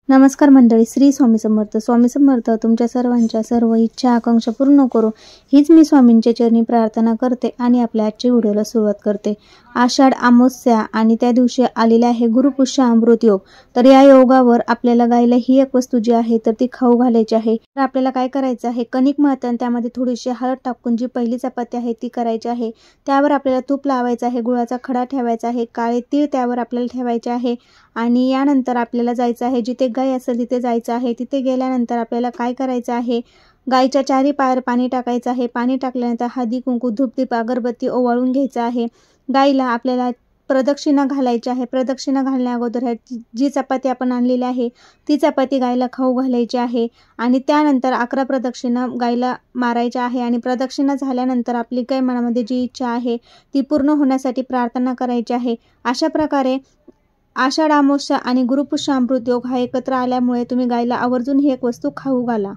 नमस्कार मंडळी, श्री स्वामी समर्थ. स्वामी समर्थ तुमच्या सर्वांच्या सर्व इच्छा आकांक्षा पूर्ण करो हीच मी स्वामींच्या चरणी प्रार्थना करते आणि आपल्या आजच्या व्हिडिओला सुरुवात करते. आषाढ अमावस्या आणि त्या दिवशी आलेले आहे गुरुपुष्य अमृत योग. तर या योगावर आपल्याला गायला ही एक वस्तू जी आहे तर ती खाऊ घालायची आहे. तर आपल्याला काय करायचं आहे, कणिक मळताना आणि त्यामध्ये थोडीशी हळद टाकून जी पहिली चपाती आहे ती करायची आहे. त्यावर आपल्याला तूप लावायचं आहे, गुळाचा खडा ठेवायचा आहे, काळे तीळ त्यावर आपल्याला ठेवायचे आहे आणि यानंतर आपल्याला जायचं आहे जिथे गाय असेल तिथे जायचं आहे. तिथे गेल्यानंतर आपल्याला काय करायचं आहे, गायच्या चारी पायावर पाणी टाकायचं आहे. पाणी टाकल्यानंतर हळदी कुंकू धूपदीप अगरबत्ती ओवाळून घ्यायचं आहे. गायला आपल्याला प्रदक्षिणा घालायची आहे. प्रदक्षिणा घालण्या अगोदर जी चपाती आपण आणलेली आहे ती चपाती गायला खाऊ घालायची आहे आणि त्यानंतर 11 प्रदक्षिणा गायला मारायच्या आहे आणि प्रदक्षिणा झाल्यानंतर आपली काय मनामध्ये जी इच्छा आहे ती पूर्ण होण्यासाठी प्रार्थना करायची आहे. अशा प्रकारे आषाढ अमावस्या आणि गुरुपुष्य अमृत योग हा एकत्र आल्यामुळे तुम्ही गायला आवर्जून ही एक वस्तू खाऊ घाला.